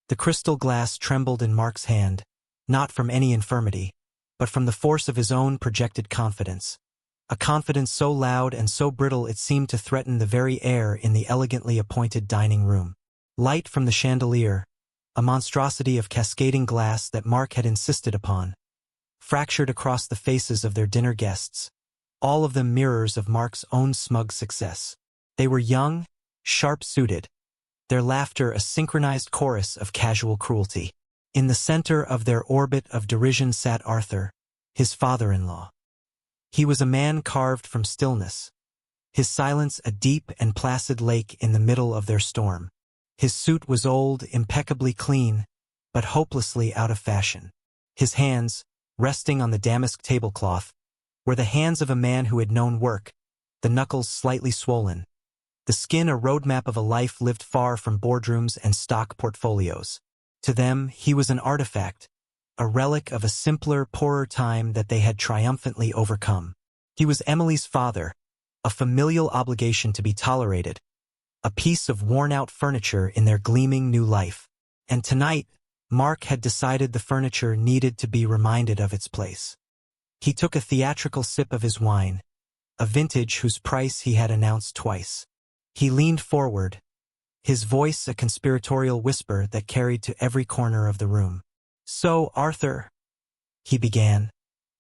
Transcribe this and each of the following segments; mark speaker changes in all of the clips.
Speaker 1: The crystal glass trembled in Mark's hand, not from any infirmity, but from the force of his own projected confidence. A confidence so loud and so brittle it seemed to threaten the very air in the elegantly appointed dining room. Light from the chandelier, a monstrosity of cascading glass that Mark had insisted upon, fractured across the faces of their dinner guests, all of them mirrors of Mark's own smug success. They were young, sharp-suited, their laughter a synchronized chorus of casual cruelty. In the center of their orbit of derision sat Arthur, his father-in-law. He was a man carved from stillness, his silence a deep and placid lake in the middle of their storm. His suit was old, impeccably clean, but hopelessly out of fashion. His hands, resting on the damask tablecloth, were the hands of a man who had known work, the knuckles slightly swollen, the skin a roadmap of a life lived far from boardrooms and stock portfolios. To them, he was an artifact, a relic of a simpler, poorer time that they had triumphantly overcome. He was Emily's father, a familial obligation to be tolerated, a piece of worn-out furniture in their gleaming new life. And tonight, Mark had decided the furniture needed to be reminded of its place. He took a theatrical sip of his wine, a vintage whose price he had announced twice. He leaned forward, his voice a conspiratorial whisper that carried to every corner of the room. "So, Arthur," he began,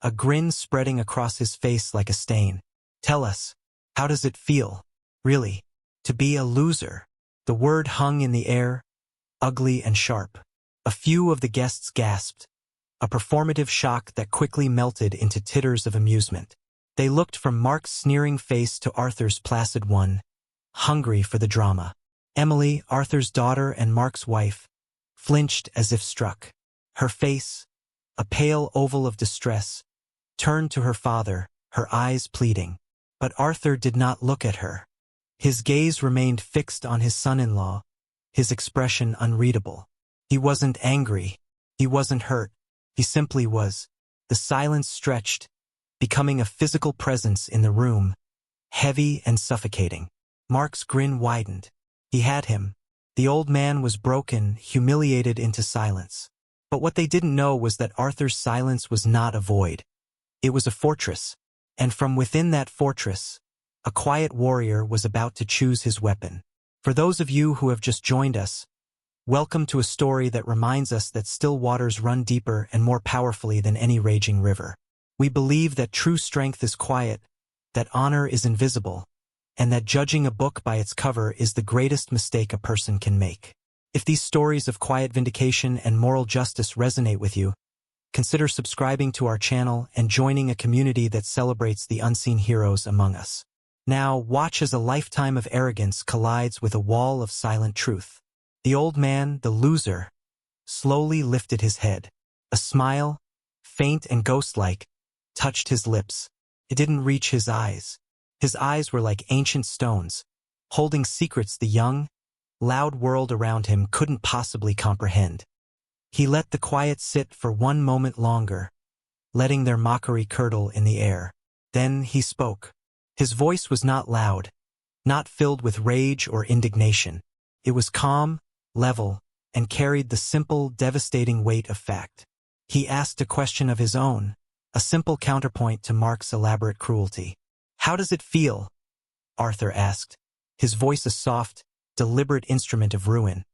Speaker 1: a grin spreading across his face like a stain. "Tell us, how does it feel, really, to be a loser?" The word hung in the air, ugly and sharp. A few of the guests gasped, a performative shock that quickly melted into titters of amusement. They looked from Mark's sneering face to Arthur's placid one, hungry for the drama. Emily, Arthur's daughter and Mark's wife, flinched as if struck. Her face, a pale oval of distress, turned to her father, her eyes pleading. But Arthur did not look at her. His gaze remained fixed on his son-in-law, his expression unreadable. He wasn't angry, he wasn't hurt, he simply was. The silence stretched, becoming a physical presence in the room, heavy and suffocating. Mark's grin widened. He had him. The old man was broken, humiliated into silence. But what they didn't know was that Arthur's silence was not a void. It was a fortress, and from within that fortress, a quiet warrior was about to choose his weapon. For those of you who have just joined us, welcome to a story that reminds us that still waters run deeper and more powerfully than any raging river. We believe that true strength is quiet, that honor is invisible, and that judging a book by its cover is the greatest mistake a person can make. If these stories of quiet vindication and moral justice resonate with you, consider subscribing to our channel and joining a community that celebrates the unseen heroes among us. Now, watch as a lifetime of arrogance collides with a wall of silent truth. The old man, the loser, slowly lifted his head. A smile, faint and ghost-like, touched his lips. It didn't reach his eyes. His eyes were like ancient stones, holding secrets the young, loud world around him couldn't possibly comprehend. He let the quiet sit for one moment longer, letting their mockery curdle in the air. Then he spoke. His voice was not loud, not filled with rage or indignation. It was calm, level, and carried the simple, devastating weight of fact. He asked a question of his own, a simple counterpoint to Mark's elaborate cruelty. "How does it feel?" Arthur asked, his voice a soft, deliberate instrument of ruin.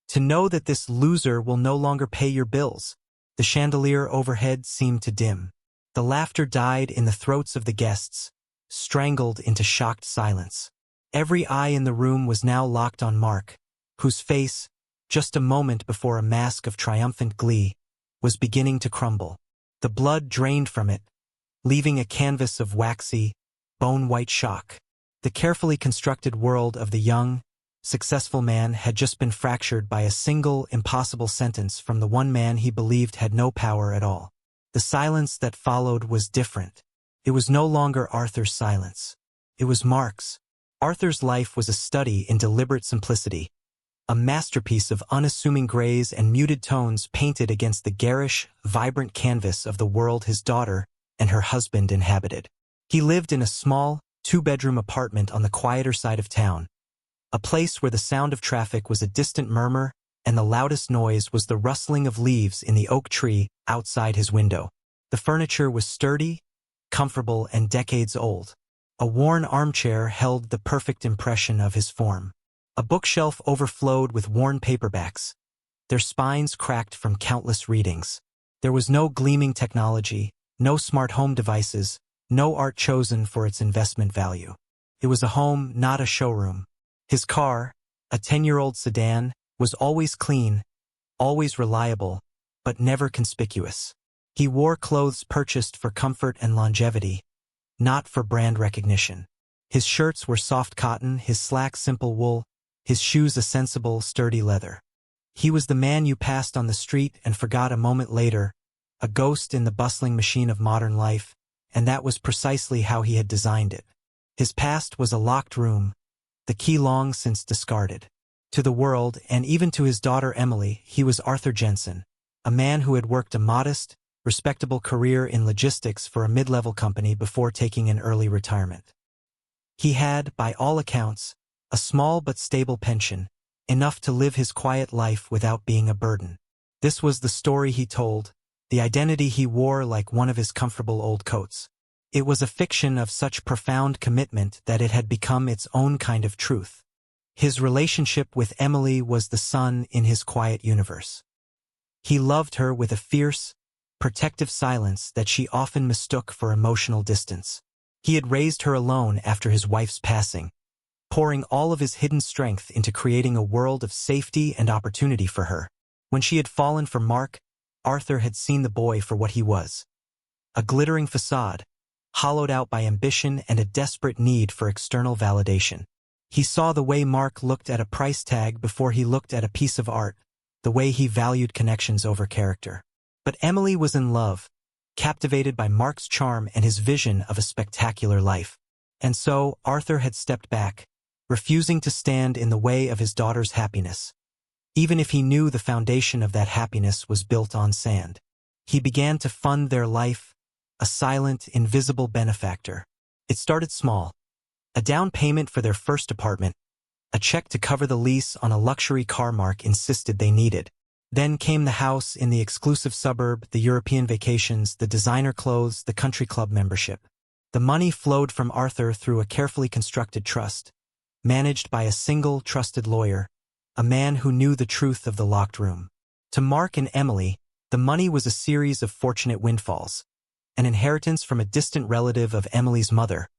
Speaker 1: "To know that this loser will no longer pay your bills." The chandelier overhead seemed to dim. The laughter died in the throats of the guests, strangled into shocked silence. Every eye in the room was now locked on Mark, whose face, just a moment before a mask of triumphant glee, was beginning to crumble. The blood drained from it, leaving a canvas of waxy, bone-white shock. The carefully constructed world of the young, successful man had just been fractured by a single, impossible sentence from the one man he believed had no power at all. The silence that followed was different. It was no longer Arthur's silence. It was Mark's. Arthur's life was a study in deliberate simplicity, a masterpiece of unassuming grays and muted tones painted against the garish, vibrant canvas of the world his daughter and her husband inhabited. He lived in a small, two-bedroom apartment on the quieter side of town, a place where the sound of traffic was a distant murmur and the loudest noise was the rustling of leaves in the oak tree outside his window. The furniture was sturdy, comfortable, and decades old. A worn armchair held the perfect impression of his form. A bookshelf overflowed with worn paperbacks, their spines cracked from countless readings. There was no gleaming technology, no smart home devices, no art chosen for its investment value. It was a home, not a showroom. His car, a 10-year-old sedan, was always clean, always reliable, but never conspicuous. He wore clothes purchased for comfort and longevity, not for brand recognition. His shirts were soft cotton, his slacks simple wool, his shoes a sensible, sturdy leather. He was the man you passed on the street and forgot a moment later, a ghost in the bustling machine of modern life, and that was precisely how he had designed it. His past was a locked room, the key long since discarded. To the world, and even to his daughter Emily, he was Arthur Jensen, a man who had worked a modest, respectable career in logistics for a mid-level company before taking an early retirement. He had, by all accounts, a small but stable pension, enough to live his quiet life without being a burden. This was the story he told, the identity he wore like one of his comfortable old coats. It was a fiction of such profound commitment that it had become its own kind of truth. His relationship with Emily was the sun in his quiet universe. He loved her with a fierce, protective silence that she often mistook for emotional distance. He had raised her alone after his wife's passing, pouring all of his hidden strength into creating a world of safety and opportunity for her. When she had fallen for Mark, Arthur had seen the boy for what he was. A glittering facade, hollowed out by ambition and a desperate need for external validation. He saw the way Mark looked at a price tag before he looked at a piece of art, the way he valued connections over character. But Emily was in love, captivated by Mark's charm and his vision of a spectacular life. And so Arthur had stepped back, refusing to stand in the way of his daughter's happiness, even if he knew the foundation of that happiness was built on sand. He began to fund their life, a silent, invisible benefactor. It started small. A down payment for their first apartment, a check to cover the lease on a luxury car Mark insisted they needed. Then came the house in the exclusive suburb, the European vacations, the designer clothes, the country club membership. The money flowed from Arthur through a carefully constructed trust, managed by a single trusted lawyer, a man who knew the truth of the locked room. To Mark and Emily, the money was a series of fortunate windfalls, an inheritance from a distant relative of Emily's mother,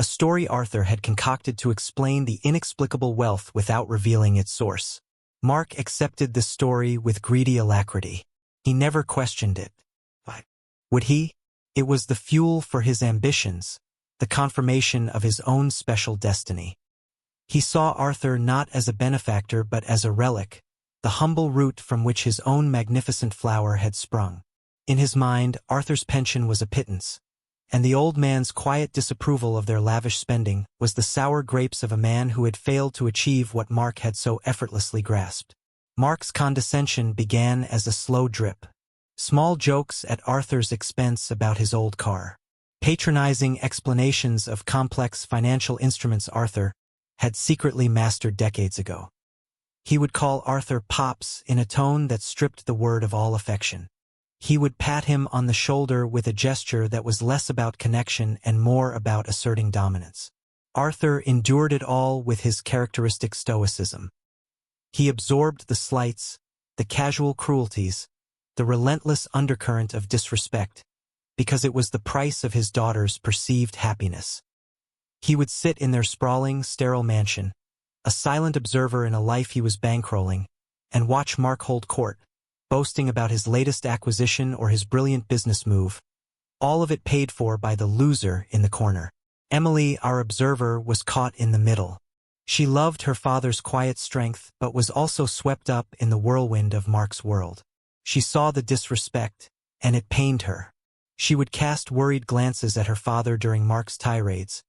Speaker 1: a story Arthur had concocted to explain the inexplicable wealth without revealing its source. Mark accepted this story with greedy alacrity. He never questioned it. But would he? It was the fuel for his ambitions, the confirmation of his own special destiny. He saw Arthur not as a benefactor but as a relic, the humble root from which his own magnificent flower had sprung. In his mind, Arthur's pension was a pittance, and the old man's quiet disapproval of their lavish spending was the sour grapes of a man who had failed to achieve what Mark had so effortlessly grasped. Mark's condescension began as a slow drip. Small jokes at Arthur's expense about his old car. Patronizing explanations of complex financial instruments Arthur had secretly mastered decades ago. He would call Arthur Pops in a tone that stripped the word of all affection. He would pat him on the shoulder with a gesture that was less about connection and more about asserting dominance. Arthur endured it all with his characteristic stoicism. He absorbed the slights, the casual cruelties, the relentless undercurrent of disrespect, because it was the price of his daughter's perceived happiness. He would sit in their sprawling, sterile mansion, a silent observer in a life he was bankrolling, and watch Mark hold court, boasting about his latest acquisition or his brilliant business move, all of it paid for by the loser in the corner. Emily, our observer, was caught in the middle. She loved her father's quiet strength but was also swept up in the whirlwind of Mark's world. She saw the disrespect, and it pained her. She would cast worried glances at her father during Mark's tirades,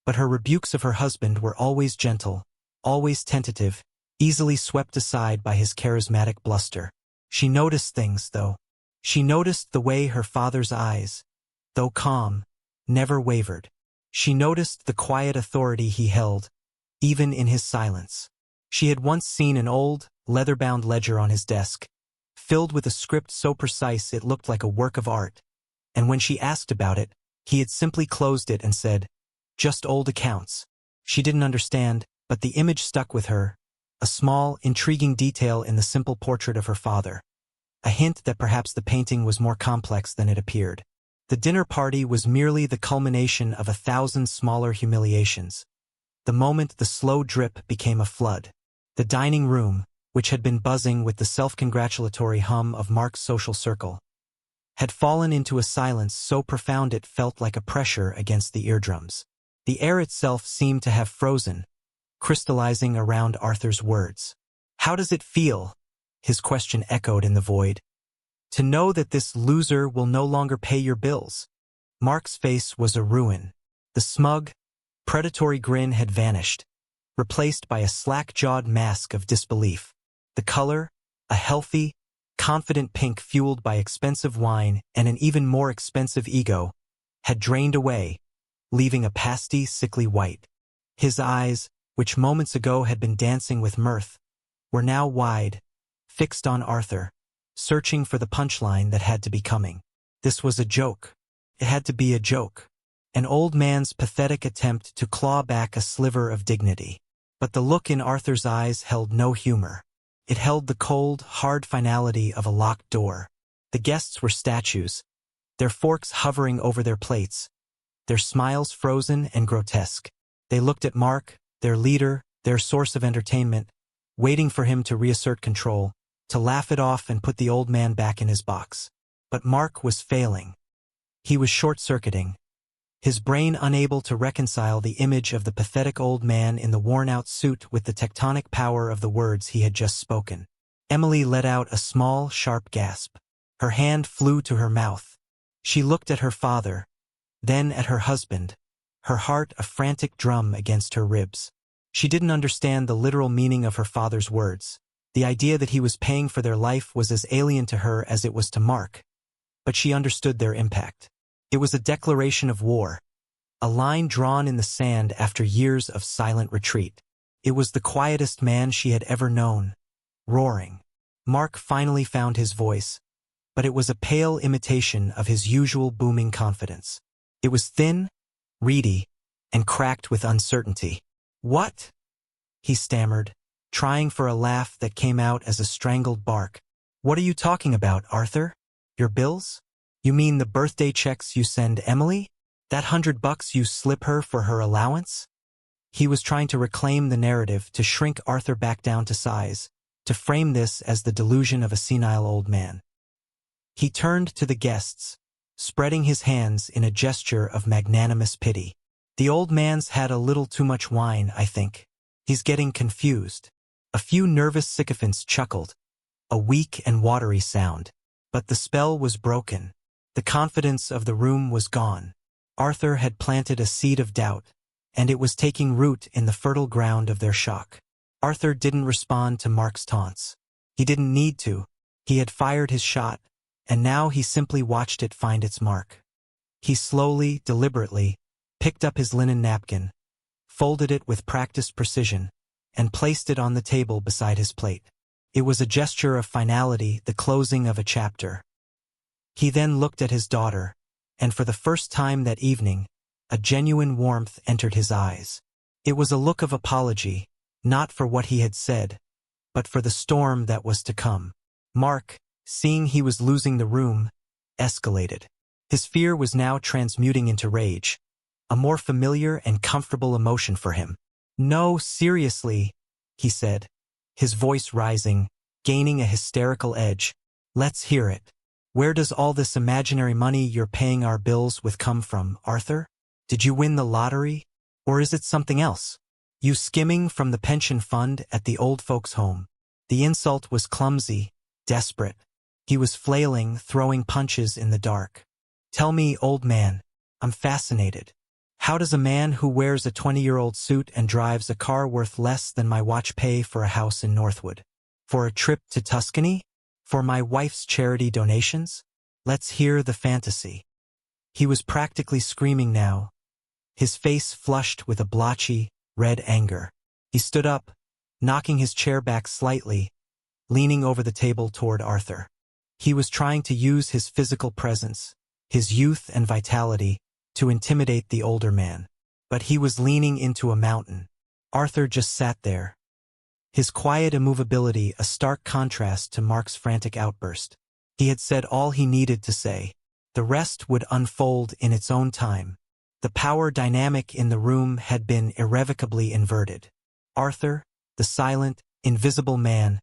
Speaker 1: but her rebukes of her husband were always gentle, always tentative, easily swept aside by his charismatic bluster. She noticed things, though. She noticed the way her father's eyes, though calm, never wavered. She noticed the quiet authority he held, even in his silence. She had once seen an old, leather-bound ledger on his desk, filled with a script so precise it looked like a work of art, and when she asked about it, he had simply closed it and said, "Just old accounts." She didn't understand, but the image stuck with her, a small, intriguing detail in the simple portrait of her father, a hint that perhaps the painting was more complex than it appeared. The dinner party was merely the culmination of 1,000 smaller humiliations. The moment the slow drip became a flood. The dining room, which had been buzzing with the self-congratulatory hum of Mark's social circle, had fallen into a silence so profound it felt like a pressure against the eardrums. The air itself seemed to have frozen, crystallizing around Arthur's words. "How does it feel?" his question echoed in the void. "To know that this loser will no longer pay your bills." Mark's face was a ruin. The smug, predatory grin had vanished, replaced by a slack-jawed mask of disbelief. The color, a healthy, confident pink fueled by expensive wine and an even more expensive ego, had drained away, leaving a pasty, sickly white. His eyes, which moments ago had been dancing with mirth, were now wide, fixed on Arthur, searching for the punchline that had to be coming. This was a joke. It had to be a joke. An old man's pathetic attempt to claw back a sliver of dignity. But the look in Arthur's eyes held no humor. It held the cold, hard finality of a locked door. The guests were statues, their forks hovering over their plates, their smiles frozen and grotesque. They looked at Mark, their leader, their source of entertainment, waiting for him to reassert control, to laugh it off and put the old man back in his box. But Mark was failing. He was short-circuiting, his brain unable to reconcile the image of the pathetic old man in the worn-out suit with the tectonic power of the words he had just spoken. Emily let out a small, sharp gasp. Her hand flew to her mouth. She looked at her father, then at her husband, her heart a frantic drum against her ribs. She didn't understand the literal meaning of her father's words. The idea that he was paying for their life was as alien to her as it was to Mark, but she understood their impact. It was a declaration of war, a line drawn in the sand after years of silent retreat. It was the quietest man she had ever known, roaring. Mark finally found his voice, but it was a pale imitation of his usual booming confidence. It was thin, reedy, and cracked with uncertainty. "What?" he stammered, trying for a laugh that came out as a strangled bark. "What are you talking about, Arthur? Your bills? You mean the birthday checks you send Emily? That $100 you slip her for her allowance?" He was trying to reclaim the narrative, to shrink Arthur back down to size, to frame this as the delusion of a senile old man. He turned to the guests, spreading his hands in a gesture of magnanimous pity. "The old man's had a little too much wine, I think. He's getting confused." A few nervous sycophants chuckled, a weak and watery sound. But the spell was broken. The confidence of the room was gone. Arthur had planted a seed of doubt, and it was taking root in the fertile ground of their shock. Arthur didn't respond to Mark's taunts. He didn't need to. He had fired his shot, and now he simply watched it find its mark. He slowly, deliberately, picked up his linen napkin, folded it with practiced precision, and placed it on the table beside his plate. It was a gesture of finality, the closing of a chapter. He then looked at his daughter, and for the first time that evening, a genuine warmth entered his eyes. It was a look of apology, not for what he had said, but for the storm that was to come. Mark, seeing he was losing the room, escalated. His fear was now transmuting into rage, a more familiar and comfortable emotion for him. "No, seriously," he said, his voice rising, gaining a hysterical edge. "Let's hear it. Where does all this imaginary money you're paying our bills with come from, Arthur? Did you win the lottery? Or is it something else? You skimming from the pension fund at the old folks' home?" The insult was clumsy, desperate. He was flailing, throwing punches in the dark. "Tell me, old man. I'm fascinated. How does a man who wears a 20-year-old suit and drives a car worth less than my watch pay for a house in Northwood? For a trip to Tuscany? For my wife's charity donations? Let's hear the fantasy." He was practically screaming now, his face flushed with a blotchy, red anger. He stood up, knocking his chair back slightly, leaning over the table toward Arthur. He was trying to use his physical presence, his youth and vitality, to intimidate the older man. But he was leaning into a mountain. Arthur just sat there, his quiet immovability a stark contrast to Mark's frantic outburst. He had said all he needed to say. The rest would unfold in its own time. The power dynamic in the room had been irrevocably inverted. Arthur, the silent, invisible man,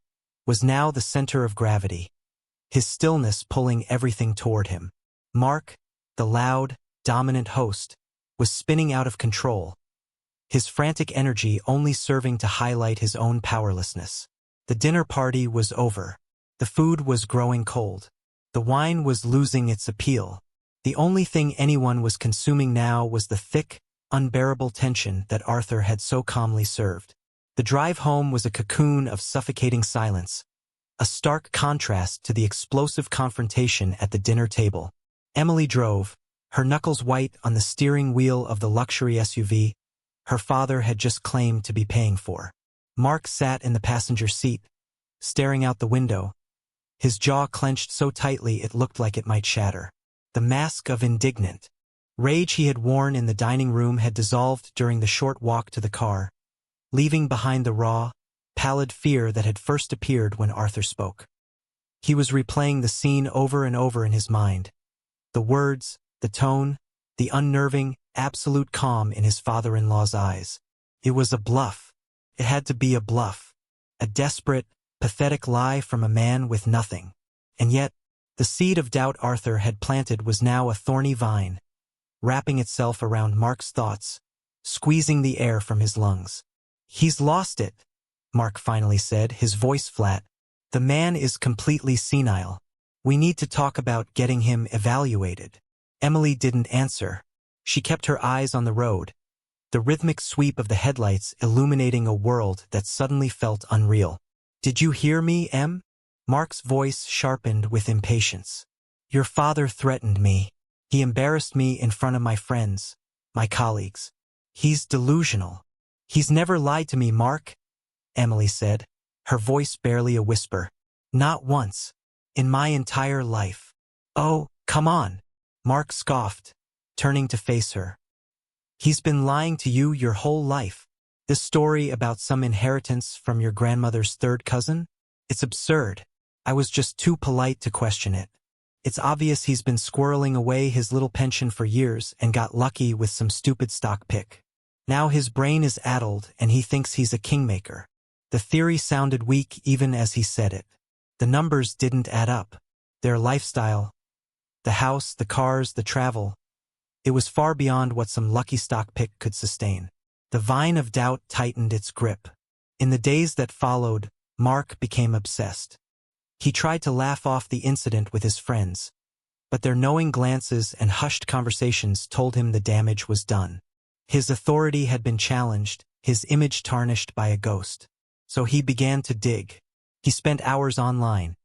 Speaker 1: was now the center of gravity, his stillness pulling everything toward him. Mark, the loud, dominant host, was spinning out of control, his frantic energy only serving to highlight his own powerlessness. The dinner party was over. The food was growing cold. The wine was losing its appeal. The only thing anyone was consuming now was the thick, unbearable tension that Arthur had so calmly served. The drive home was a cocoon of suffocating silence, a stark contrast to the explosive confrontation at the dinner table. Emily drove, her knuckles white on the steering wheel of the luxury SUV her father had just claimed to be paying for. Mark sat in the passenger seat, staring out the window, his jaw clenched so tightly it looked like it might shatter. The mask of indignant rage he had worn in the dining room had dissolved during the short walk to the car, leaving behind the raw, pallid fear that had first appeared when Arthur spoke. He was replaying the scene over and over in his mind. The words, the tone, the unnerving, absolute calm in his father-in-law's eyes. It was a bluff. It had to be a bluff. A desperate, pathetic lie from a man with nothing. And yet, the seed of doubt Arthur had planted was now a thorny vine, wrapping itself around Mark's thoughts, squeezing the air from his lungs. "He's lost it," Mark finally said, his voice flat. "The man is completely senile. We need to talk about getting him evaluated." Emily didn't answer. She kept her eyes on the road, the rhythmic sweep of the headlights illuminating a world that suddenly felt unreal. "Did you hear me, Em?" Mark's voice sharpened with impatience. "Your father threatened me. He embarrassed me in front of my friends, my colleagues. He's delusional. He's never lied to me, Mark," Emily said, her voice barely a whisper. "Not once. In my entire life." "Oh, come on," Mark scoffed, turning to face her. "He's been lying to you your whole life. This story about some inheritance from your grandmother's third cousin? It's absurd. I was just too polite to question it. It's obvious he's been squirreling away his little pension for years and got lucky with some stupid stock pick. Now his brain is addled and he thinks he's a kingmaker." The theory sounded weak even as he said it. The numbers didn't add up. Their lifestyle, the house, the cars, the travel, it was far beyond what some lucky stock pick could sustain. The vine of doubt tightened its grip. In the days that followed, Mark became obsessed. He tried to laugh off the incident with his friends, but their knowing glances and hushed conversations told him the damage was done. His authority had been challenged, his image tarnished by a ghost. So he began to dig. He spent hours online,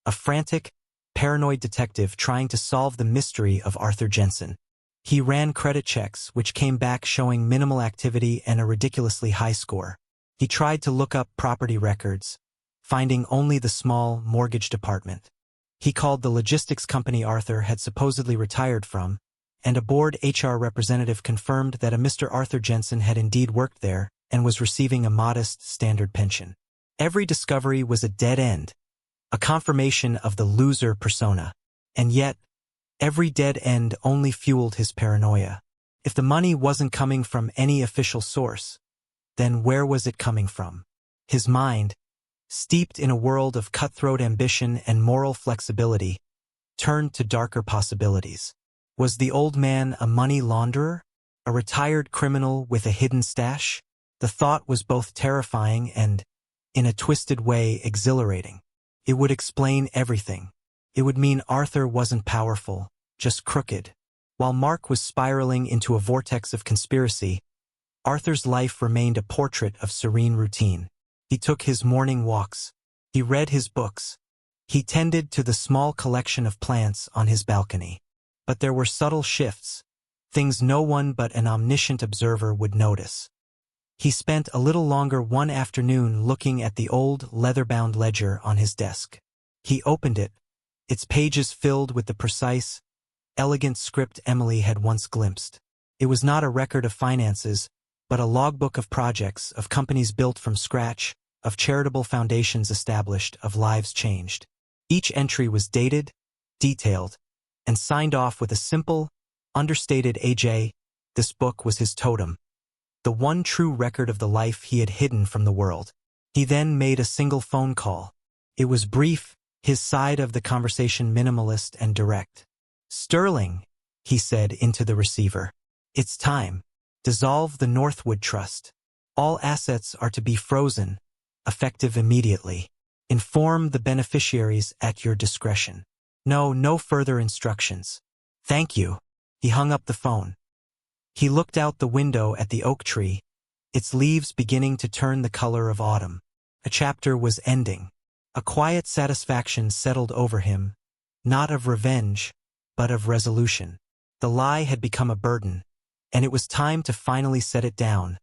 Speaker 1: a frantic, paranoid detective trying to solve the mystery of Arthur Jensen. He ran credit checks, which came back showing minimal activity and a ridiculously high score. He tried to look up property records, finding only the small mortgage department. He called the logistics company Arthur had supposedly retired from, and a board HR representative confirmed that a Mr. Arthur Jensen had indeed worked there and was receiving a modest standard pension. Every discovery was a dead end, a confirmation of the loser persona. And yet, every dead end only fueled his paranoia. If the money wasn't coming from any official source, then where was it coming from? His mind, steeped in a world of cutthroat ambition and moral flexibility, turned to darker possibilities. Was the old man a money launderer? A retired criminal with a hidden stash? The thought was both terrifying and, in a twisted way, exhilarating. It would explain everything. It would mean Arthur wasn't powerful, just crooked. While Mark was spiraling into a vortex of conspiracy, Arthur's life remained a portrait of serene routine. He took his morning walks. He read his books. He tended to the small collection of plants on his balcony. But there were subtle shifts, things no one but an omniscient observer would notice. He spent a little longer one afternoon looking at the old leather-bound ledger on his desk. He opened it, its pages filled with the precise, elegant script Emily had once glimpsed. It was not a record of finances, but a logbook of projects, of companies built from scratch, of charitable foundations established, of lives changed. Each entry was dated, detailed, and signed off with a simple, understated AJ. This book was his totem, the one true record of the life he had hidden from the world. He then made a single phone call. It was brief, his side of the conversation minimalist and direct. "Sterling," he said into the receiver. "It's time. Dissolve the Northwood Trust. All assets are to be frozen, effective immediately. Inform the beneficiaries at your discretion. No further instructions. Thank you." He hung up the phone. He looked out the window at the oak tree, its leaves beginning to turn the color of autumn. A chapter was ending. A quiet satisfaction settled over him, not of revenge, but of resolution. The lie had become a burden, and it was time to finally set it down,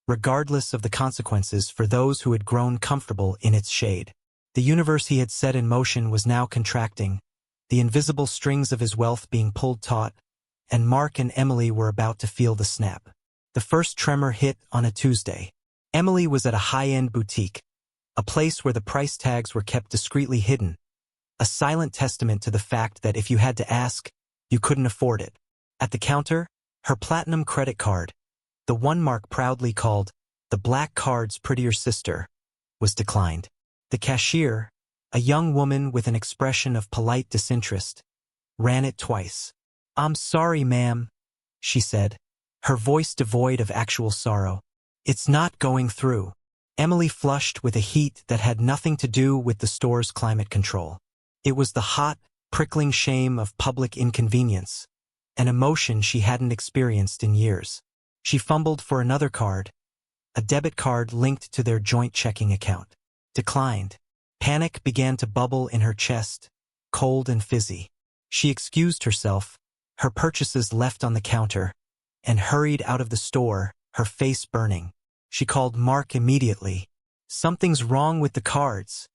Speaker 1: regardless of the consequences for those who had grown comfortable in its shade. The universe he had set in motion was now contracting, the invisible strings of his wealth being pulled taut, and Mark and Emily were about to feel the snap. The first tremor hit on a Tuesday. Emily was at a high-end boutique, a place where the price tags were kept discreetly hidden, a silent testament to the fact that if you had to ask, you couldn't afford it. At the counter, her platinum credit card, the one Mark proudly called the black card's prettier sister, was declined. The cashier, a young woman with an expression of polite disinterest, ran it twice. "I'm sorry, ma'am," she said, her voice devoid of actual sorrow. "It's not going through." Emily flushed with a heat that had nothing to do with the store's climate control. It was the hot, prickling shame of public inconvenience, an emotion she hadn't experienced in years. She fumbled for another card, a debit card linked to their joint checking account. Declined. Panic began to bubble in her chest, cold and fizzy. She excused herself, her purchases left on the counter, and hurried out of the store, her face burning. She called Mark immediately. "Something's wrong with the cards,"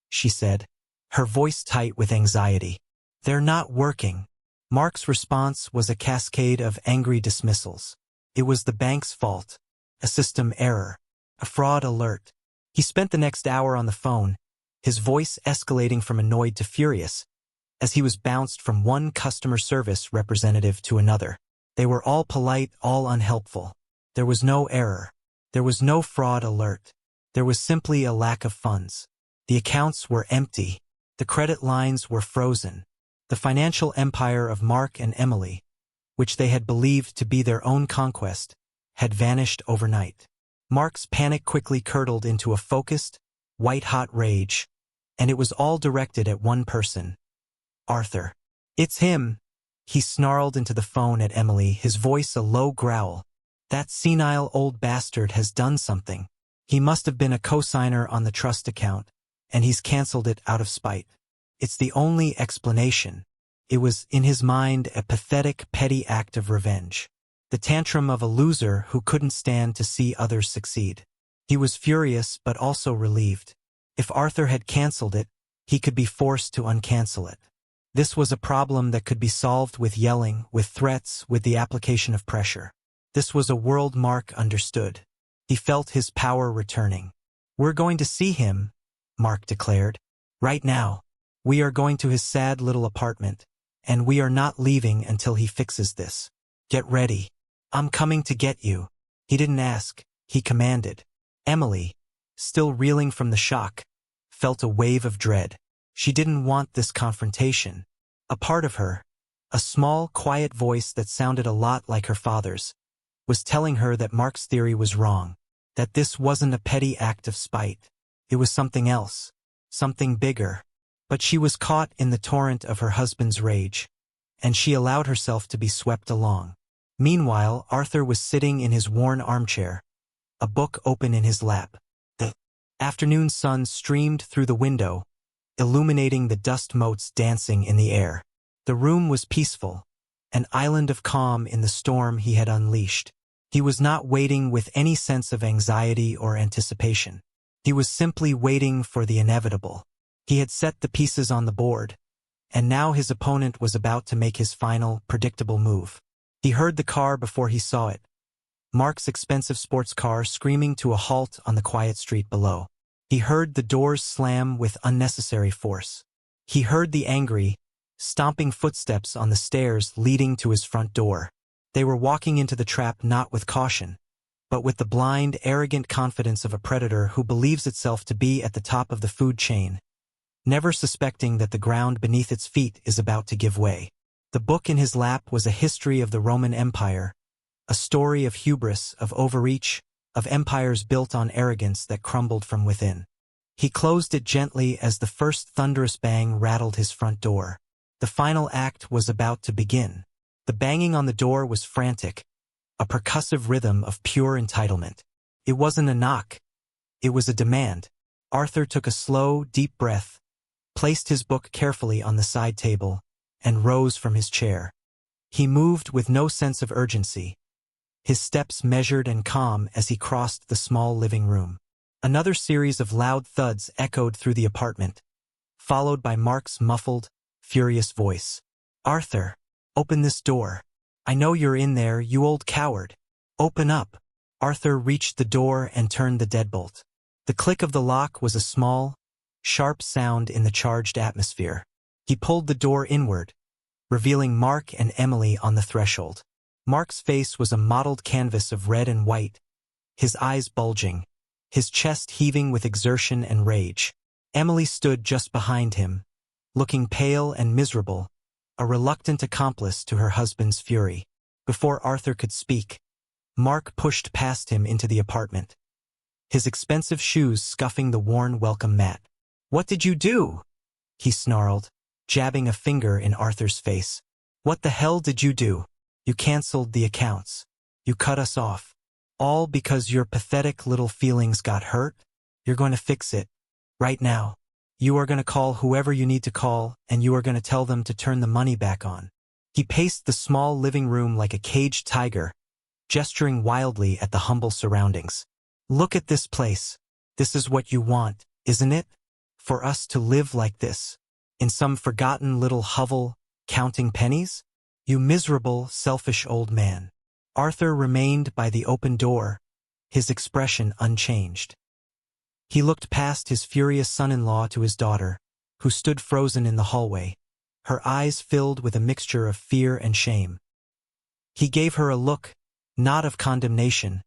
Speaker 1: she said, her voice tight with anxiety. "They're not working." Mark's response was a cascade of angry dismissals. It was the bank's fault, a system error, a fraud alert. He spent the next hour on the phone, his voice escalating from annoyed to furious, as he was bounced from one customer service representative to another. They were all polite, all unhelpful. There was no error. There was no fraud alert. There was simply a lack of funds. The accounts were empty. The credit lines were frozen. The financial empire of Mark and Emily, which they had believed to be their own conquest, had vanished overnight. Mark's panic quickly curdled into a focused, white-hot rage, and it was all directed at one person: Arthur. "It's him," he snarled into the phone at Emily, his voice a low growl. "That senile old bastard has done something. He must have been a cosigner on the trust account, and he's canceled it out of spite. It's the only explanation." It was, in his mind, a pathetic, petty act of revenge. The tantrum of a loser who couldn't stand to see others succeed. He was furious, but also relieved. If Arthur had canceled it, he could be forced to uncancel it. This was a problem that could be solved with yelling, with threats, with the application of pressure. This was a world Mark understood. He felt his power returning. "We're going to see him," Mark declared. "Right now. We are going to his sad little apartment, and we are not leaving until he fixes this. Get ready. I'm coming to get you." He didn't ask, he commanded. Emily, still reeling from the shock, felt a wave of dread. She didn't want this confrontation. A part of her, a small, quiet voice that sounded a lot like her father's, was telling her that Mark's theory was wrong, that this wasn't a petty act of spite. It was something else, something bigger. But she was caught in the torrent of her husband's rage, and she allowed herself to be swept along. Meanwhile, Arthur was sitting in his worn armchair, a book open in his lap. The afternoon sun streamed through the window, illuminating the dust motes dancing in the air. The room was peaceful, an island of calm in the storm he had unleashed. He was not waiting with any sense of anxiety or anticipation. He was simply waiting for the inevitable. He had set the pieces on the board, and now his opponent was about to make his final, predictable move. He heard the car before he saw it. Mark's expensive sports car screaming to a halt on the quiet street below. He heard the doors slam with unnecessary force. He heard the angry, stomping footsteps on the stairs leading to his front door. They were walking into the trap not with caution, but with the blind, arrogant confidence of a predator who believes itself to be at the top of the food chain, never suspecting that the ground beneath its feet is about to give way. The book in his lap was a history of the Roman Empire, a story of hubris, of overreach, of empires built on arrogance that crumbled from within. He closed it gently as the first thunderous bang rattled his front door. The final act was about to begin. The banging on the door was frantic, a percussive rhythm of pure entitlement. It wasn't a knock. It was a demand. Arthur took a slow, deep breath, placed his book carefully on the side table, and rose from his chair. He moved with no sense of urgency, his steps measured and calm as he crossed the small living room. Another series of loud thuds echoed through the apartment, followed by Mark's muffled, furious voice. "Arthur, open this door. I know you're in there, you old coward. Open up." Arthur reached the door and turned the deadbolt. The click of the lock was a small, sharp sound in the charged atmosphere. He pulled the door inward, revealing Mark and Emily on the threshold. Mark's face was a mottled canvas of red and white, his eyes bulging, his chest heaving with exertion and rage. Emily stood just behind him, looking pale and miserable, a reluctant accomplice to her husband's fury. Before Arthur could speak, Mark pushed past him into the apartment, his expensive shoes scuffing the worn welcome mat. "What did you do?" he snarled, jabbing a finger in Arthur's face. "What the hell did you do? You canceled the accounts. You cut us off. All because your pathetic little feelings got hurt? You're going to fix it. Right now. You are going to call whoever you need to call, and you are going to tell them to turn the money back on." He paced the small living room like a caged tiger, gesturing wildly at the humble surroundings. "Look at this place. This is what you want, isn't it? For us to live like this, in some forgotten little hovel, counting pennies? You miserable, selfish old man." Arthur remained by the open door, his expression unchanged. He looked past his furious son-in-law to his daughter, who stood frozen in the hallway, her eyes filled with a mixture of fear and shame. He gave her a look, not of condemnation,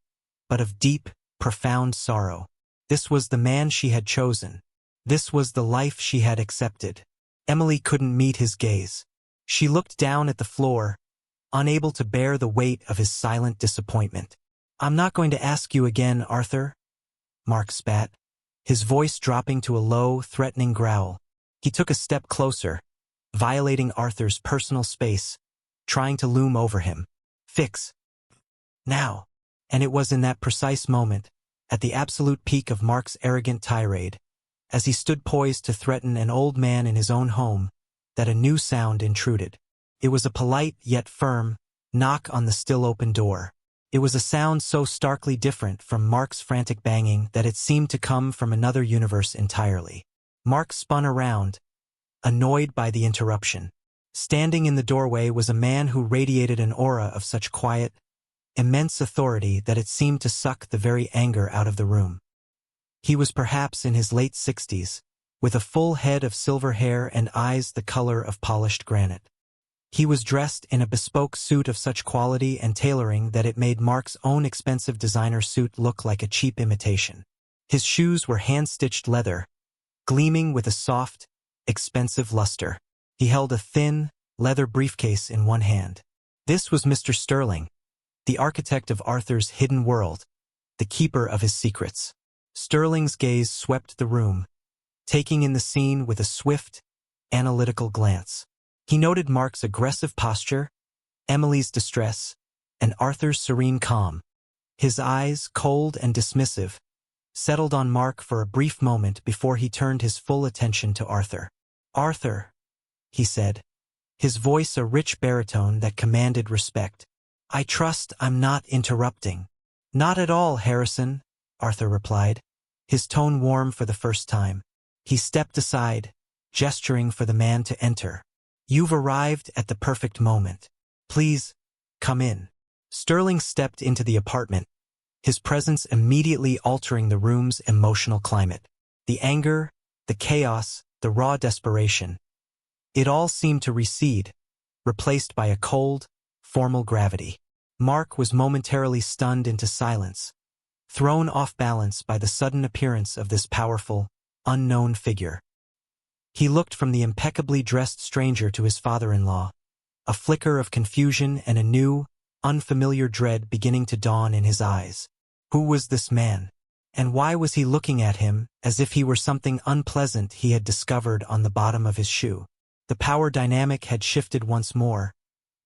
Speaker 1: but of deep, profound sorrow. This was the man she had chosen. This was the life she had accepted. Emily couldn't meet his gaze. She looked down at the floor, unable to bear the weight of his silent disappointment. "I'm not going to ask you again, Arthur," Mark spat, his voice dropping to a low, threatening growl. He took a step closer, violating Arthur's personal space, trying to loom over him. "Fix. Now." And it was in that precise moment, at the absolute peak of Mark's arrogant tirade, as he stood poised to threaten an old man in his own home, that a new sound intruded. It was a polite yet firm knock on the still open door. It was a sound so starkly different from Mark's frantic banging that it seemed to come from another universe entirely. Mark spun around, annoyed by the interruption. Standing in the doorway was a man who radiated an aura of such quiet, immense authority that it seemed to suck the very anger out of the room. He was perhaps in his late 60s, with a full head of silver hair and eyes the color of polished granite. He was dressed in a bespoke suit of such quality and tailoring that it made Mark's own expensive designer suit look like a cheap imitation. His shoes were hand-stitched leather, gleaming with a soft, expensive luster. He held a thin, leather briefcase in one hand. This was Mr. Sterling, the architect of Arthur's hidden world, the keeper of his secrets. Sterling's gaze swept the room, taking in the scene with a swift, analytical glance. He noted Mark's aggressive posture, Emily's distress, and Arthur's serene calm. His eyes, cold and dismissive, settled on Mark for a brief moment before he turned his full attention to Arthur. "Arthur," he said, his voice a rich baritone that commanded respect. I trust I'm not interrupting. Not at all, Harrison, Arthur replied, his tone warm for the first time. He stepped aside, gesturing for the man to enter. You've arrived at the perfect moment. Please, come in. Sterling stepped into the apartment, his presence immediately altering the room's emotional climate. The anger, the chaos, the raw desperation. It all seemed to recede, replaced by a cold, formal gravity. Mark was momentarily stunned into silence, thrown off balance by the sudden appearance of this powerful, unknown figure. He looked from the impeccably dressed stranger to his father-in-law, a flicker of confusion and a new, unfamiliar dread beginning to dawn in his eyes. Who was this man? And why was he looking at him as if he were something unpleasant he had discovered on the bottom of his shoe? The power dynamic had shifted once more,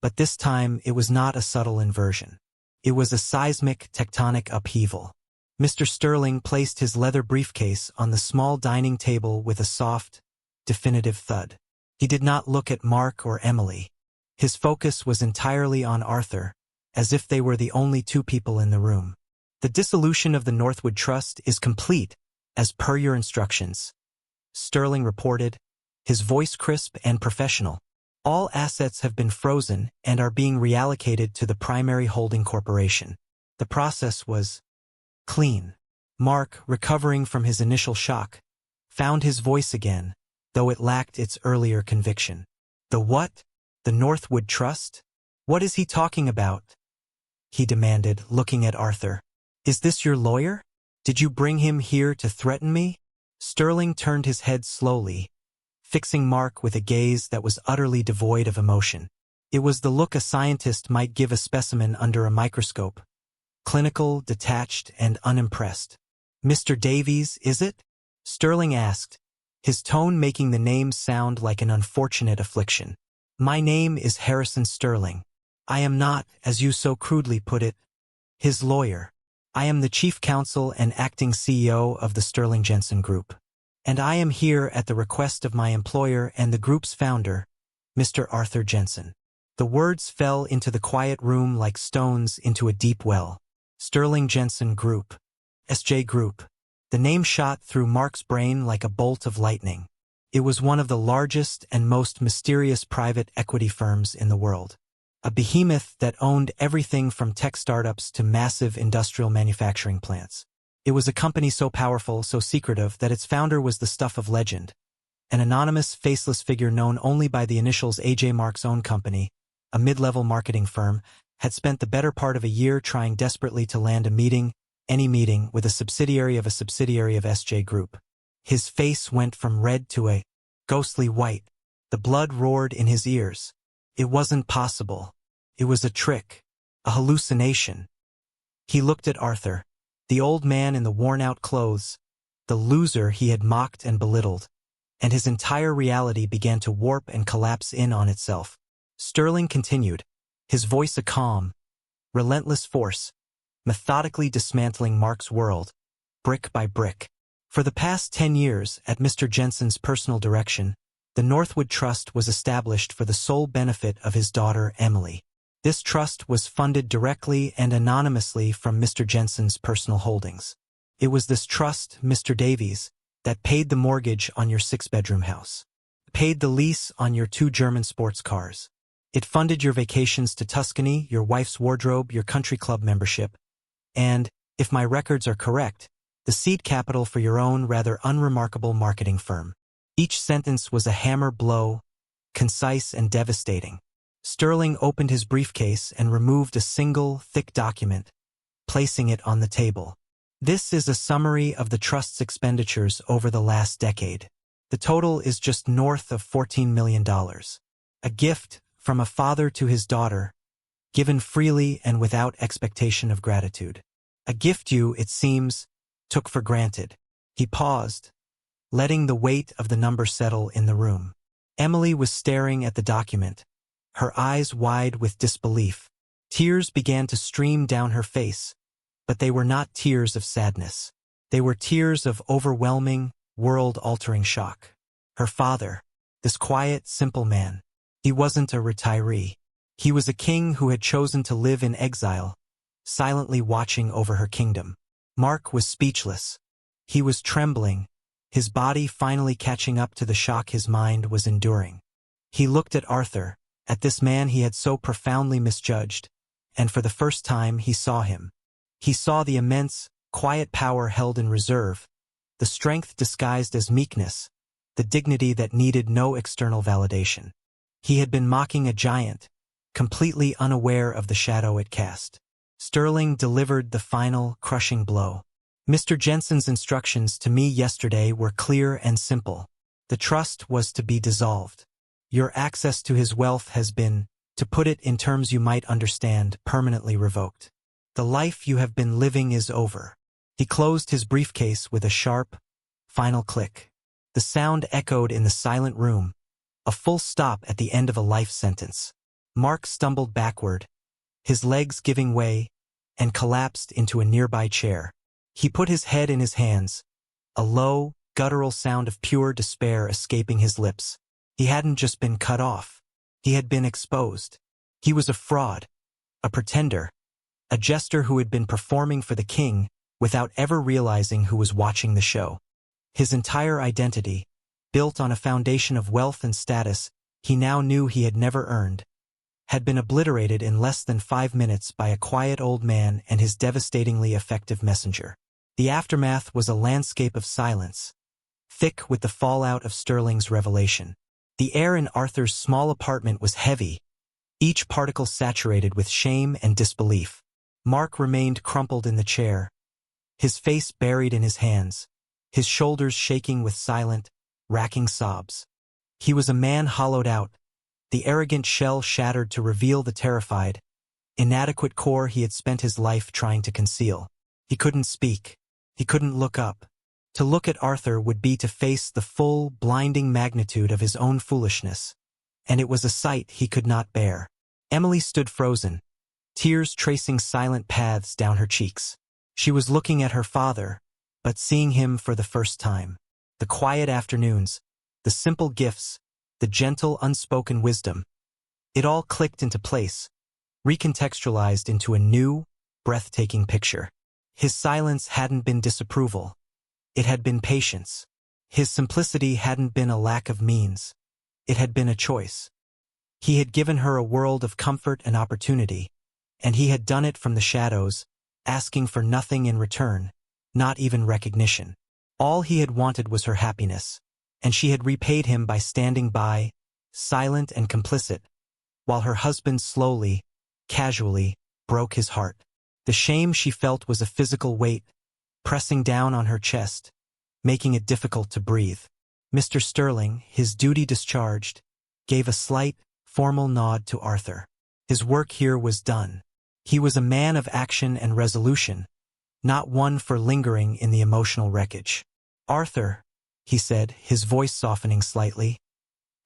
Speaker 1: but this time it was not a subtle inversion. It was a seismic, tectonic upheaval. Mr. Sterling placed his leather briefcase on the small dining table with a soft, definitive thud. He did not look at Mark or Emily. His focus was entirely on Arthur, as if they were the only two people in the room. The dissolution of the Northwood Trust is complete, as per your instructions, Sterling reported, his voice crisp and professional. All assets have been frozen and are being reallocated to the primary holding corporation. The process was clean. Mark, recovering from his initial shock, found his voice again, though it lacked its earlier conviction. The what? The Northwood Trust? What is he talking about? He demanded, looking at Arthur. Is this your lawyer? Did you bring him here to threaten me? Sterling turned his head slowly, fixing Mark with a gaze that was utterly devoid of emotion. It was the look a scientist might give a specimen under a microscope. Clinical, detached, and unimpressed. Mr. Davies, is it? Sterling asked, his tone making the name sound like an unfortunate affliction. My name is Harrison Sterling. I am not, as you so crudely put it, his lawyer. I am the chief counsel and acting CEO of the Sterling Jensen Group. And I am here at the request of my employer and the group's founder, Mr. Arthur Jensen. The words fell into the quiet room like stones into a deep well. Sterling Jensen Group. SJ Group. The name shot through Mark's brain like a bolt of lightning. It was one of the largest and most mysterious private equity firms in the world. A behemoth that owned everything from tech startups to massive industrial manufacturing plants. It was a company so powerful, so secretive, that its founder was the stuff of legend. An anonymous, faceless figure known only by the initials A.J. Mark's own company, a mid-level marketing firm, had spent the better part of a year trying desperately to land a meeting, any meeting, with a subsidiary of SJ Group. His face went from red to a ghostly white. The blood roared in his ears. It wasn't possible. It was a trick, a hallucination. He looked at Arthur, the old man in the worn-out clothes, the loser he had mocked and belittled, and his entire reality began to warp and collapse in on itself. Sterling continued, his voice a calm, relentless force, methodically dismantling Mark's world, brick by brick. For the past 10 years, at Mr. Jensen's personal direction, the Northwood Trust was established for the sole benefit of his daughter, Emily. This trust was funded directly and anonymously from Mr. Jensen's personal holdings. It was this trust, Mr. Davies, that paid the mortgage on your 6-bedroom house, paid the lease on your 2 German sports cars. It funded your vacations to Tuscany, your wife's wardrobe, your country club membership, and, if my records are correct, the seed capital for your own rather unremarkable marketing firm. Each sentence was a hammer blow, concise and devastating. Sterling opened his briefcase and removed a single, thick document, placing it on the table. This is a summary of the trust's expenditures over the last decade. The total is just north of $14 million. A gift from a father to his daughter, given freely and without expectation of gratitude. A gift you, it seems, took for granted. He paused, letting the weight of the number settle in the room. Emily was staring at the document, her eyes wide with disbelief. Tears began to stream down her face, but they were not tears of sadness. They were tears of overwhelming, world-altering shock. Her father, this quiet, simple man, he wasn't a retiree. He was a king who had chosen to live in exile, silently watching over her kingdom. Mark was speechless. He was trembling, his body finally catching up to the shock his mind was enduring. He looked at Arthur, at this man he had so profoundly misjudged, and for the first time he saw him. He saw the immense, quiet power held in reserve, the strength disguised as meekness, the dignity that needed no external validation. He had been mocking a giant, completely unaware of the shadow it cast. Sterling delivered the final, crushing blow. Mr. Jensen's instructions to me yesterday were clear and simple. The trust was to be dissolved. Your access to his wealth has been, to put it in terms you might understand, permanently revoked. The life you have been living is over. He closed his briefcase with a sharp, final click. The sound echoed in the silent room, a full stop at the end of a life sentence. Mark stumbled backward, his legs giving way, and collapsed into a nearby chair. He put his head in his hands, a low, guttural sound of pure despair escaping his lips. He hadn't just been cut off. He had been exposed. He was a fraud, a pretender, a jester who had been performing for the king without ever realizing who was watching the show. His entire identity, built on a foundation of wealth and status he now knew he had never earned, had been obliterated in less than 5 minutes by a quiet old man and his devastatingly effective messenger. The aftermath was a landscape of silence, thick with the fallout of Sterling's revelation. The air in Arthur's small apartment was heavy, each particle saturated with shame and disbelief. Mark remained crumpled in the chair, his face buried in his hands, his shoulders shaking with silent, racking sobs. He was a man hollowed out, the arrogant shell shattered to reveal the terrified, inadequate core he had spent his life trying to conceal. He couldn't speak. He couldn't look up. To look at Arthur would be to face the full, blinding magnitude of his own foolishness, and it was a sight he could not bear. Emily stood frozen, tears tracing silent paths down her cheeks. She was looking at her father, but seeing him for the first time. The quiet afternoons, the simple gifts, the gentle, unspoken wisdom. It all clicked into place, recontextualized into a new, breathtaking picture. His silence hadn't been disapproval. It had been patience. His simplicity hadn't been a lack of means. It had been a choice. He had given her a world of comfort and opportunity, and he had done it from the shadows, asking for nothing in return, not even recognition. All he had wanted was her happiness, and she had repaid him by standing by, silent and complicit, while her husband slowly, casually, broke his heart. The shame she felt was a physical weight, pressing down on her chest, making it difficult to breathe. Mr. Sterling, his duty discharged, gave a slight, formal nod to Arthur. His work here was done. He was a man of action and resolution, not one for lingering in the emotional wreckage. "Arthur," he said, his voice softening slightly,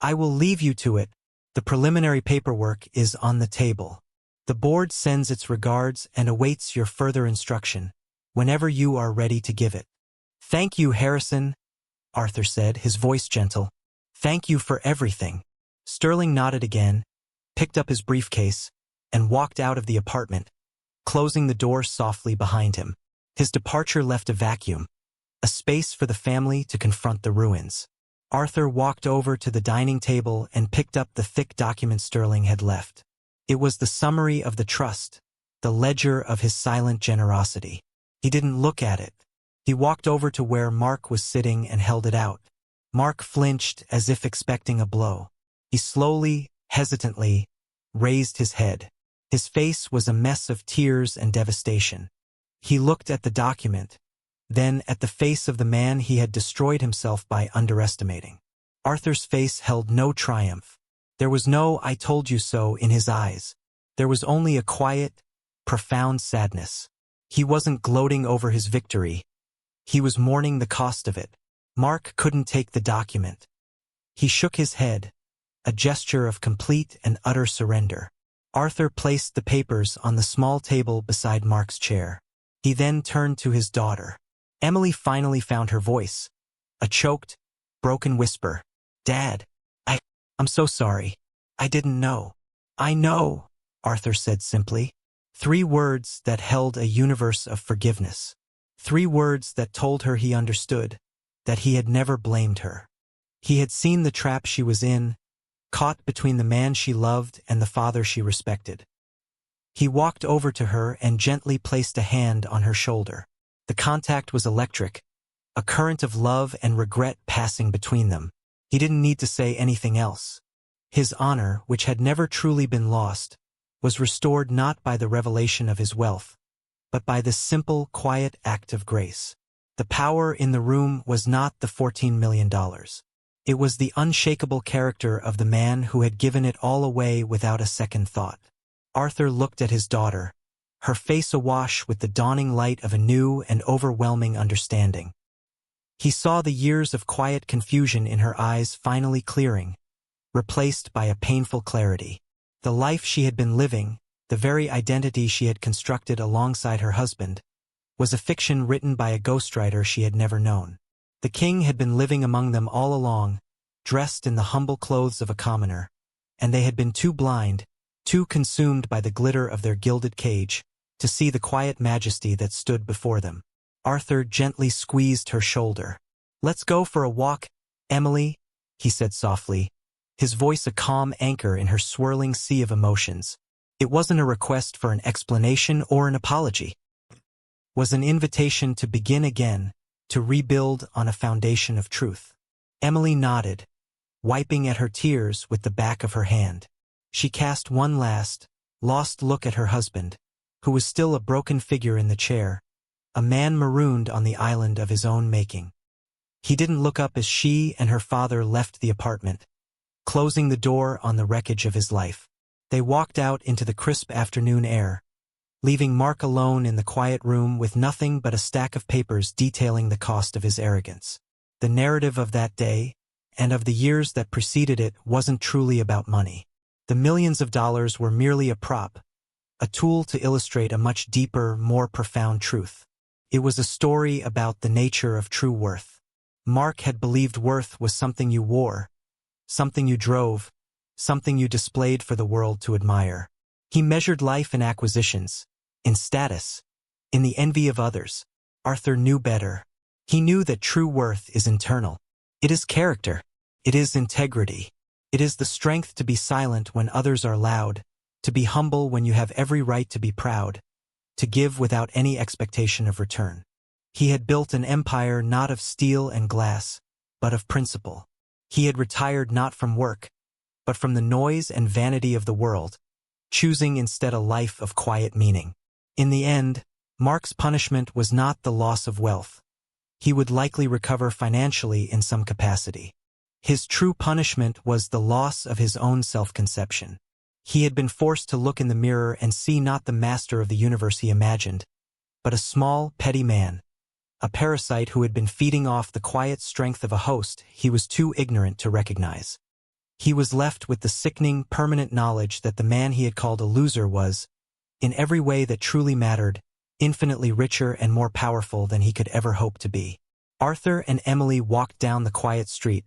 Speaker 1: "I will leave you to it. The preliminary paperwork is on the table. The board sends its regards and awaits your further instruction, whenever you are ready to give it." "Thank you, Harrison," Arthur said, his voice gentle. "Thank you for everything." Sterling nodded again, picked up his briefcase, and walked out of the apartment, closing the door softly behind him. His departure left a vacuum, a space for the family to confront the ruins. Arthur walked over to the dining table and picked up the thick document Sterling had left. It was the summary of the trust, the ledger of his silent generosity. He didn't look at it. He walked over to where Mark was sitting and held it out. Mark flinched as if expecting a blow. He slowly, hesitantly, raised his head. His face was a mess of tears and devastation. He looked at the document, then at the face of the man he had destroyed himself by underestimating. Arthur's face held no triumph. There was no "I told you so" in his eyes. There was only a quiet, profound sadness. He wasn't gloating over his victory. He was mourning the cost of it. Mark couldn't take the document. He shook his head, a gesture of complete and utter surrender. Arthur placed the papers on the small table beside Mark's chair. He then turned to his daughter. Emily finally found her voice, a choked, broken whisper. "Dad, I'm so sorry. I didn't know." "I know," Arthur said simply. 3 words that held a universe of forgiveness. 3 words that told her he understood, that he had never blamed her. He had seen the trap she was in, caught between the man she loved and the father she respected. He walked over to her and gently placed a hand on her shoulder. The contact was electric, a current of love and regret passing between them. He didn't need to say anything else. His honor, which had never truly been lost, was restored not by the revelation of his wealth, but by this simple, quiet act of grace. The power in the room was not the $14 million. It was the unshakable character of the man who had given it all away without a second thought. Arthur looked at his daughter, her face awash with the dawning light of a new and overwhelming understanding. He saw the years of quiet confusion in her eyes finally clearing, replaced by a painful clarity. The life she had been living, the very identity she had constructed alongside her husband, was a fiction written by a ghostwriter she had never known. The king had been living among them all along, dressed in the humble clothes of a commoner, and they had been too blind, too consumed by the glitter of their gilded cage, to see the quiet majesty that stood before them. Arthur gently squeezed her shoulder. "Let's go for a walk, Emily," he said softly, his voice a calm anchor in her swirling sea of emotions. It wasn't a request for an explanation or an apology. It was an invitation to begin again, to rebuild on a foundation of truth. Emily nodded, wiping at her tears with the back of her hand. She cast one last, lost look at her husband, who was still a broken figure in the chair, a man marooned on the island of his own making. He didn't look up as she and her father left the apartment, closing the door on the wreckage of his life. They walked out into the crisp afternoon air, leaving Mark alone in the quiet room with nothing but a stack of papers detailing the cost of his arrogance. The narrative of that day, and of the years that preceded it, wasn't truly about money. The millions of dollars were merely a prop, a tool to illustrate a much deeper, more profound truth. It was a story about the nature of true worth. Mark had believed worth was something you wore, something you drove, something you displayed for the world to admire. He measured life in acquisitions, in status, in the envy of others. Arthur knew better. He knew that true worth is internal. It is character. It is integrity. It is the strength to be silent when others are loud, to be humble when you have every right to be proud, to give without any expectation of return. He had built an empire not of steel and glass, but of principle. He had retired not from work, but from the noise and vanity of the world, choosing instead a life of quiet meaning. In the end, Mark's punishment was not the loss of wealth. He would likely recover financially in some capacity. His true punishment was the loss of his own self-conception. He had been forced to look in the mirror and see not the master of the universe he imagined, but a small, petty man, a parasite who had been feeding off the quiet strength of a host he was too ignorant to recognize. He was left with the sickening, permanent knowledge that the man he had called a loser was, in every way that truly mattered, infinitely richer and more powerful than he could ever hope to be. Arthur and Emily walked down the quiet street,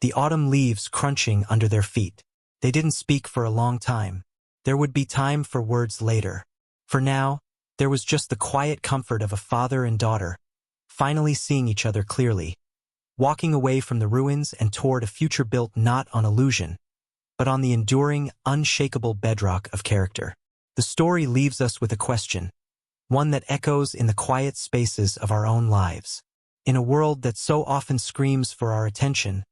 Speaker 1: the autumn leaves crunching under their feet. They didn't speak for a long time. There would be time for words later. For now, there was just the quiet comfort of a father and daughter, finally seeing each other clearly, walking away from the ruins and toward a future built not on illusion, but on the enduring, unshakable bedrock of character. The story leaves us with a question, one that echoes in the quiet spaces of our own lives. In a world that so often screams for our attention,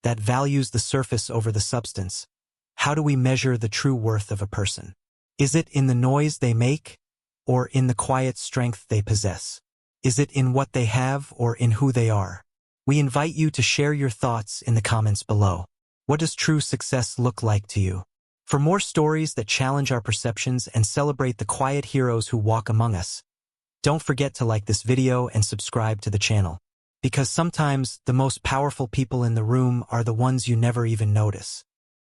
Speaker 1: that values the surface over the substance, how do we measure the true worth of a person? Is it in the noise they make, or in the quiet strength they possess? Is it in what they have or in who they are? We invite you to share your thoughts in the comments below. What does true success look like to you? For more stories that challenge our perceptions and celebrate the quiet heroes who walk among us, don't forget to like this video and subscribe to the channel, because sometimes the most powerful people in the room are the ones you never even notice.